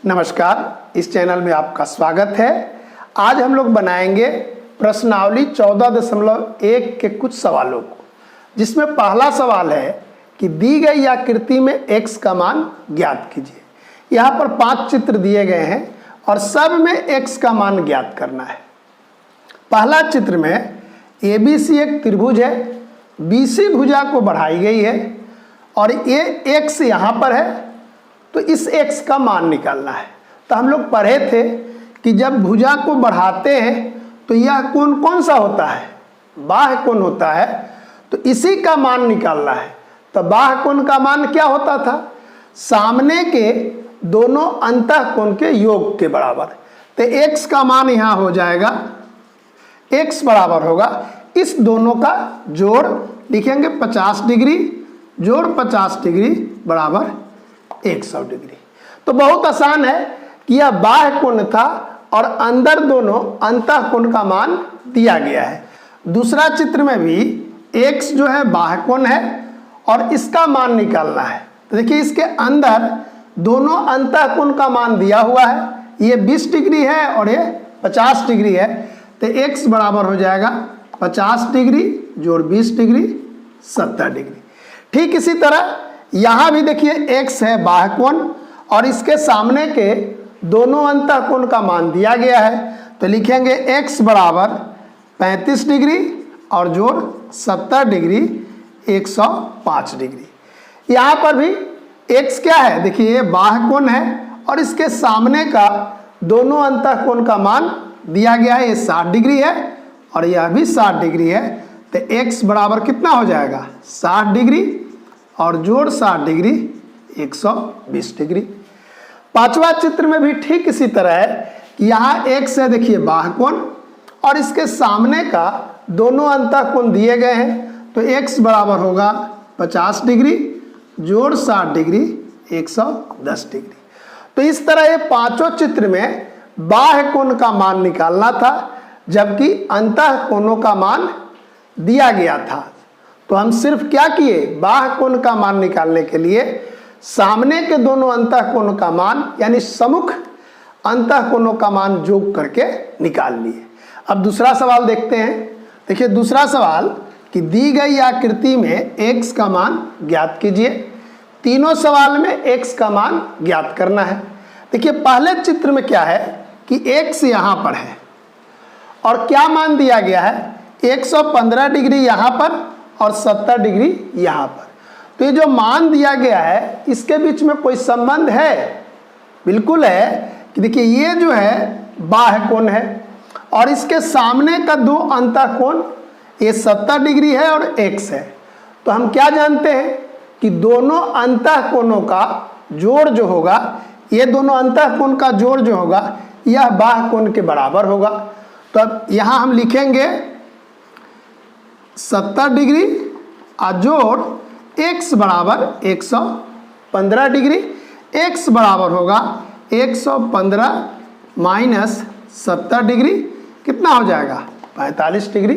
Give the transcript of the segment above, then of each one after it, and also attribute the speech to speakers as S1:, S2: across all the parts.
S1: नमस्कार, इस चैनल में आपका स्वागत है। आज हम लोग बनाएंगे प्रश्नावली 14.1 के कुछ सवालों को, जिसमें पहला सवाल है कि दी गई आकृति में x का मान ज्ञात कीजिए। यहाँ पर 5 चित्र दिए गए हैं और सब में x का मान ज्ञात करना है। पहला चित्र में ABC एक त्रिभुज है, BC भुजा को बढ़ाई गई है और ये x यहाँ पर है, तो इस x का मान निकालना है। तो हम लोग पढ़े थे कि जब भुजा को बढ़ाते हैं तो यह कोण कौन सा होता है? बाह्य कोण होता है। तो इसी का मान निकालना है। तो बाह्य कोण का मान क्या होता था? सामने के दोनों अंतः कोण के योग के बराबर। तो x का मान यहाँ हो जाएगा, x बराबर होगा इस दोनों का जोड़, लिखेंगे 50 डिग्री जोड़ 50 डिग्री बराबर 100 डिग्री। तो बहुत आसान है कि यह बाह्य कोण था और अंदर दोनों अंतः कोण का मान दिया गया है। दूसरा चित्र में भी x जो है बाह्य कोण है और इसका मान निकालना है। तो देखिए इसके अंदर दोनों अंतः कोण का मान दिया हुआ है, ये 20 डिग्री है और ये 50 डिग्री है। तो x बराबर हो जाएगा 50 डिग्री जोड़ 20 डिग्री 70 डिग्री। ठीक इसी तरह यहाँ भी देखिए x है बाह्य कोण और इसके सामने के दोनों अंतः कोण का मान दिया गया है। तो लिखेंगे x बराबर 35 डिग्री और जोड़ 70 डिग्री 105 डिग्री। यहाँ पर भी x क्या है? देखिए ये बाह्य कोण है और इसके सामने का दोनों अंतः कोण का मान दिया गया है, ये 60 डिग्री है और यह भी 60 डिग्री है। तो x बराबर कितना हो जाएगा? 60 डिग्री और जोड़ 60 डिग्री 120 डिग्री। पांचवा चित्र में भी ठीक इसी तरह है कि यहाँ x है, देखिए बाह्य कोण और इसके सामने का दोनों अंतः कोण दिए गए हैं। तो x बराबर होगा 50 डिग्री जोड़ 60 डिग्री 110 डिग्री। तो इस तरह ये पांचों चित्र में बाह्य कोण का मान निकालना था, जबकि अंतः कोणों का मान दिया गया था। तो हम सिर्फ क्या किए? बाह्य कोण का मान निकालने के लिए सामने के दोनों अंतः कोणों का मान यानी सम्मुख अंतः कोणों का मान जोड़ करके निकाल लिए। अब दूसरा सवाल देखते हैं। देखिए दूसरा सवाल कि दी गई आकृति में x का मान ज्ञात कीजिए। तीनों सवाल में x का मान ज्ञात करना है। देखिए पहले चित्र में क्या है कि x यहाँ पर है और क्या मान दिया गया है? 115 डिग्री यहाँ पर और 70 डिग्री यहाँ पर। तो ये जो मान दिया गया है इसके बीच में कोई संबंध है? बिल्कुल है कि देखिए ये जो है बाह्य कोण है और इसके सामने का दो अंतः कोण ये 70 डिग्री है और x है। तो हम क्या जानते हैं कि दोनों अंतः कोणों का जोड़ जो होगा, ये दोनों अंतः कोण का जोड़ जो होगा यह बाह्य कोण के बराबर होगा। तो अब यहाँ हम लिखेंगे 70 डिग्री और जोड़ x बराबर 115 डिग्री। x बराबर होगा 115 माइनस 70 डिग्री, कितना हो जाएगा? 45 डिग्री।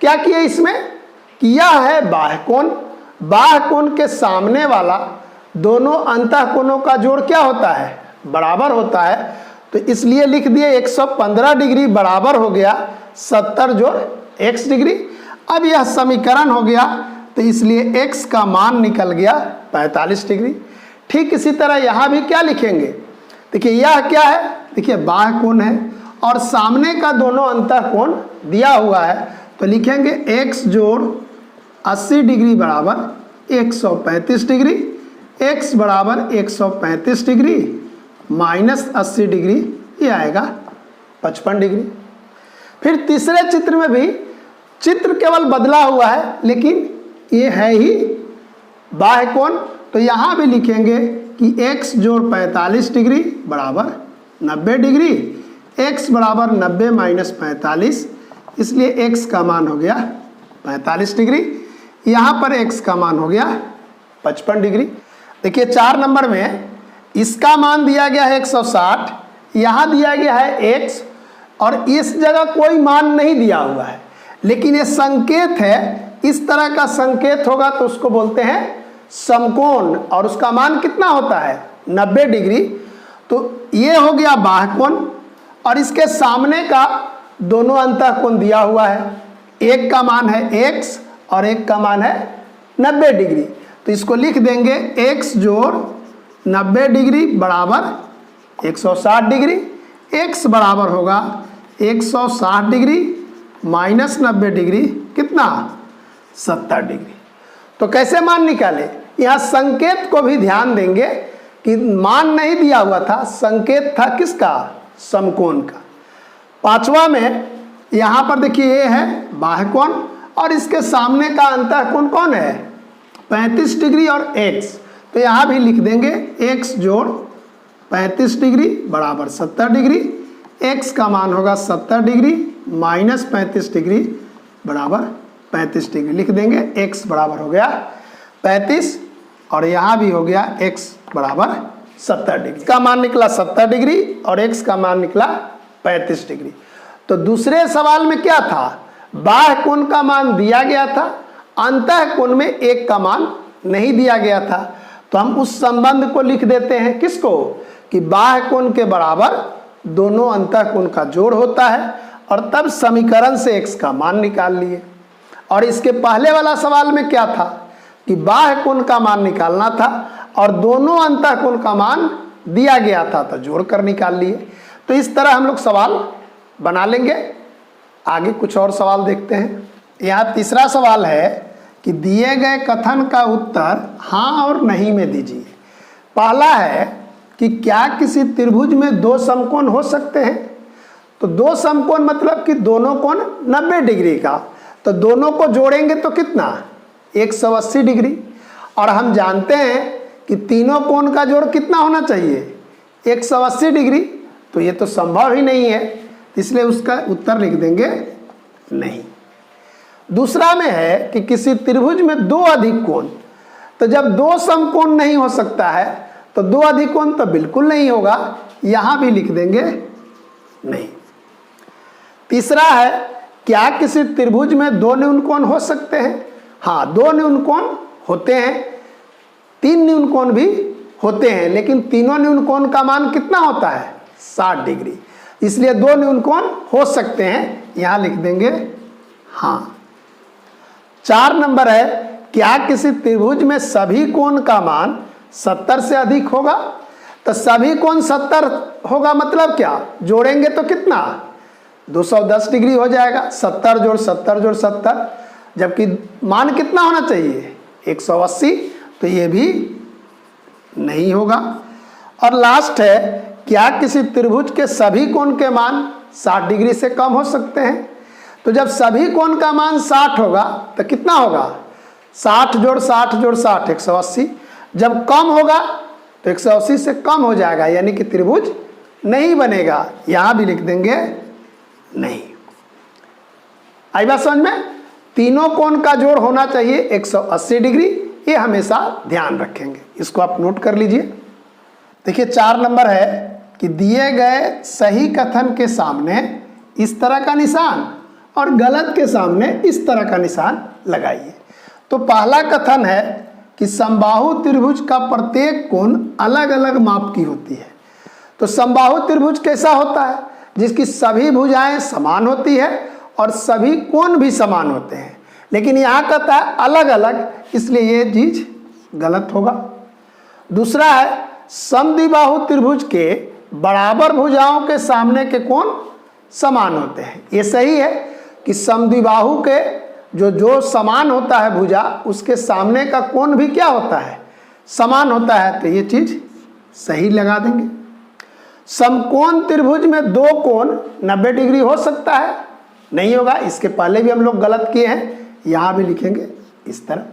S1: क्या किया इसमें कि यह है बाह्य कोण। बाह्य कोण के सामने वाला दोनों अंतः कोणों का जोड़ क्या होता है? बराबर होता है। तो इसलिए लिख दिए 115 डिग्री बराबर हो गया 70 जोड़ x डिग्री। अब यह समीकरण हो गया, तो इसलिए x का मान निकल गया 45 डिग्री। ठीक इसी तरह यहाँ भी क्या लिखेंगे? देखिए यह क्या है? देखिए बाह्य कोण है और सामने का दोनों अंतः कोण दिया हुआ है। तो लिखेंगे x जोड़ 80 डिग्री बराबर 135 डिग्री। x बराबर 135 डिग्री माइनस 80 डिग्री, ये आएगा 55 डिग्री। फिर तीसरे चित्र में भी चित्र केवल बदला हुआ है, लेकिन ये है ही बाह्य कोण। तो यहाँ भी लिखेंगे कि x जोड़ 45 डिग्री बराबर 90 डिग्री। x बराबर 90 माइनस 45, इसलिए x का मान हो गया 45 डिग्री। यहाँ पर x का मान हो गया 55 डिग्री। देखिए 4 नंबर में इसका मान दिया गया है 160, यहाँ दिया गया है x और इस जगह कोई मान नहीं दिया हुआ है, लेकिन ये संकेत है। इस तरह का संकेत होगा तो उसको बोलते हैं समकोण और उसका मान कितना होता है? 90 डिग्री। तो ये हो गया बाह्य कोण और इसके सामने का दोनों अंतःकोण दिया हुआ है। एक का मान है x और एक का मान है 90 डिग्री। तो इसको लिख देंगे x जोड़ 90 डिग्री बराबर 160 डिग्री। x बराबर होगा 160 डिग्री माइनस 90 डिग्री कितना 70 डिग्री। तो कैसे मान निकाले, यहाँ संकेत को भी ध्यान देंगे कि मान नहीं दिया हुआ था, संकेत था किसका, समकोण का। पांचवा में यहाँ पर देखिए ये है बाह्य कोण और इसके सामने का अंतःकोण कौन है 35 डिग्री और x। तो यहाँ भी लिख देंगे x जोड़ 35 डिग्री बराबर 70 डिग्री। x का मान होगा 70 डिग्री माइनस 35 डिग्री बराबर 35 डिग्री। लिख देंगे x बराबर हो गया 35 और यहाँ भी हो गया x बराबर 70 डिग्री। का मान निकला 70 डिग्री और x का मान निकला 35 डिग्री। तो दूसरे सवाल में क्या था, बाह्य कोण का मान दिया गया था, अंतःकोण में एक का मान नहीं दिया गया था। तो हम उस संबंध को लिख देते हैं किसको, कि बाह्य कोण के बराबर दोनों अंतःकोण का जोड़ होता है और तब समीकरण से x का मान निकाल लिए। और इसके पहले वाला सवाल में क्या था कि बाह्य कोण का मान निकालना था और दोनों अंतःकोण का मान दिया गया था तो जोड़कर निकाल लिए। तो इस तरह हम लोग सवाल बना लेंगे। आगे कुछ और सवाल देखते हैं। यहाँ तीसरा सवाल है कि दिए गए कथन का उत्तर हाँ और नहीं में दीजिए। पहला है कि क्या किसी त्रिभुज में दो समकोण हो सकते हैं। तो दो समकोण मतलब कि दोनों कोण 90 डिग्री का, तो दोनों को जोड़ेंगे तो कितना 180 डिग्री। और हम जानते हैं कि तीनों कोण का जोड़ कितना होना चाहिए 180 डिग्री। तो ये तो संभव ही नहीं है, इसलिए उसका उत्तर लिख देंगे नहीं। दूसरा में है कि किसी त्रिभुज में दो अधिक कोण, तो जब दो समकोण नहीं हो सकता है तो दो अधिक कोण तो बिल्कुल नहीं होगा, यहां भी लिख देंगे नहीं। तीसरा है क्या किसी त्रिभुज में दो न्यून कोण हो सकते हैं। हाँ, दो न्यून कोण होते हैं, तीन न्यून कोण भी होते हैं, लेकिन तीनों न्यून कोण का मान कितना होता है 60 डिग्री। इसलिए दो न्यून कोण हो सकते हैं, यहां लिख देंगे हाँ। 4 नंबर है क्या किसी त्रिभुज में सभी कोण का मान 70 से अधिक होगा। तो सभी कोण 70 होगा मतलब क्या, जोड़ेंगे तो कितना 210 डिग्री हो जाएगा। 70 जोड़ 70 जोड़ 70, जबकि मान कितना होना चाहिए 180, तो ये भी नहीं होगा। और लास्ट है क्या किसी त्रिभुज के सभी कोण के मान 60 डिग्री से कम हो सकते हैं। तो जब सभी कोण का मान 60 होगा तो कितना होगा 60 जोड़ 60 जोड़ 60 180। जब कम होगा तो 180 से कम हो जाएगा, यानी कि त्रिभुज नहीं बनेगा, यहां भी लिख देंगे नहीं। आई बात समझ में। तीनों कोण का जोड़ होना चाहिए 180 डिग्री, ये हमेशा ध्यान रखेंगे, इसको आप नोट कर लीजिए। देखिए 4 नंबर है कि दिए गए सही कथन के सामने इस तरह का निशान और गलत के सामने इस तरह का निशान लगाइए। तो पहला कथन है कि समबाहु त्रिभुज का प्रत्येक कोण अलग अलग माप की होती है। तो समबाहु त्रिभुज कैसा होता है, जिसकी सभी भुजाएं समान होती है और सभी कोण भी समान होते हैं, लेकिन यहाँ कहता है अलग अलग, इसलिए ये चीज गलत होगा। दूसरा है समद्विबाहु त्रिभुज के बराबर भुजाओं के सामने के कोण समान होते हैं। ये सही है कि समद्विबाहु के जो समान होता है भुजा, उसके सामने का कोण भी क्या होता है समान होता है, तो ये चीज सही लगा देंगे। समकोण त्रिभुज में दो कोण 90 डिग्री हो सकता है, नहीं होगा, इसके पहले भी हम लोग गलत किए हैं, यहां भी लिखेंगे इस तरह।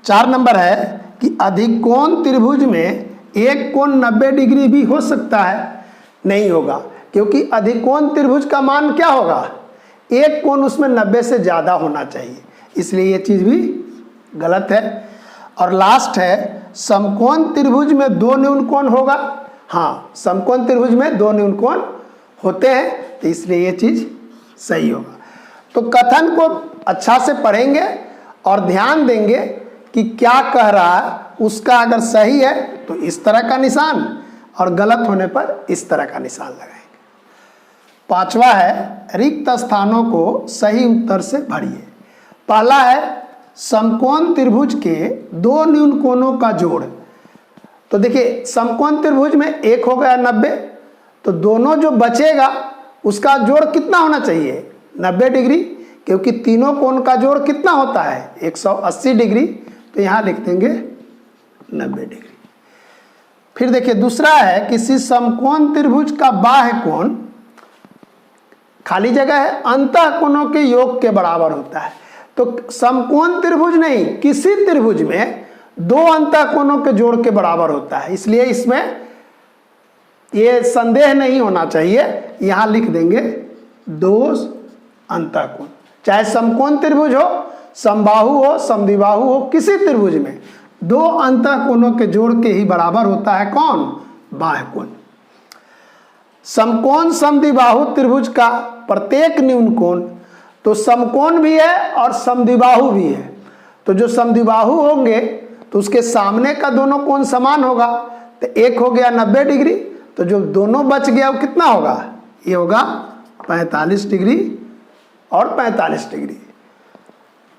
S1: 4 नंबर है कि अधिकोण त्रिभुज में एक कोण 90 डिग्री भी हो सकता है, नहीं होगा, क्योंकि अधिकोण त्रिभुज का मान क्या होगा एक कोण उसमें 90 से ज्यादा होना चाहिए, इसलिए ये चीज भी गलत है। और लास्ट है समकोण त्रिभुज में दो न्यून कोण होगा। हाँ, समकोण त्रिभुज में दो न्यून कोण होते हैं, तो इसलिए ये चीज सही होगा। तो कथन को अच्छा से पढ़ेंगे और ध्यान देंगे कि क्या कह रहा है, उसका अगर सही है तो इस तरह का निशान, और गलत होने पर इस तरह का निशान लगाएंगे। पांचवा है रिक्त स्थानों को सही उत्तर से भरिए। पहला है समकोण त्रिभुज के दो न्यून कोणों का जोड़। तो देखिए समकोण त्रिभुज में एक हो गया 90, तो दोनों जो बचेगा उसका जोड़ कितना होना चाहिए 90 डिग्री, क्योंकि तीनों कोण का जोड़ कितना होता है 180 डिग्री, तो यहाँ लिख देंगे 90 डिग्री। फिर देखिए दूसरा है किसी समकोण त्रिभुज का बाह्य कोण, खाली जगह है, अंतः कोणों के योग के बराबर होता है। तो समकोण त्रिभुज नहीं, किसी त्रिभुज में दो अंतः कोणों के जोड़ के बराबर होता है, इसलिए इसमें ये संदेह नहीं होना चाहिए, यहां लिख देंगे दो अंतः कोण। चाहे समकोण त्रिभुज हो, समबाहु हो, समद्विबाहु हो, किसी त्रिभुज में दो अंतः कोणों के जोड़ के ही बराबर होता है कौन बाह्य कोण। समकोण समद्विबाहु त्रिभुज का प्रत्येक न्यून कोण, तो समकोण भी है और समद्विबाहु भी है। तो जो समद्विबाहु होंगे तो उसके सामने का दोनों कोण समान होगा, तो एक हो गया 90 डिग्री, तो जो दोनों बच गया वो कितना होगा, ये होगा 45 डिग्री और 45 डिग्री।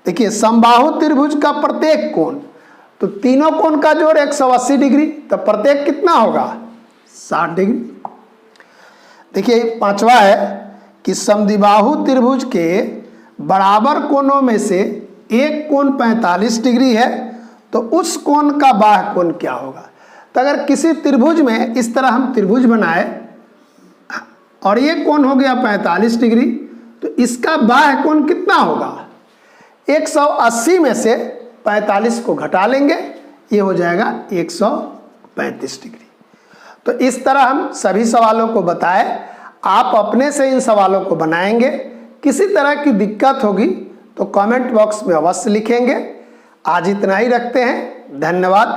S1: देखिए समबाहु त्रिभुज का प्रत्येक कोण, तो तीनों कोण का जोड़ 180 डिग्री, तो प्रत्येक कितना होगा 60 डिग्री। देखिए पांचवा है कि समद्विबाहु त्रिभुज के बराबर कोणों में से एक कोण 45 डिग्री है, तो उस कोण का बाह्य कोण क्या होगा। तो अगर किसी त्रिभुज में इस तरह हम त्रिभुज बनाए और ये कोण हो गया 45 डिग्री, तो इसका बाह्य कोण कितना होगा 180 में से 45 को घटा लेंगे, ये हो जाएगा 135 डिग्री। तो इस तरह हम सभी सवालों को बताए, आप अपने से इन सवालों को बनाएंगे। किसी तरह की दिक्कत होगी तो कमेंट बॉक्स में अवश्य लिखेंगे। आज इतना ही रखते हैं, धन्यवाद।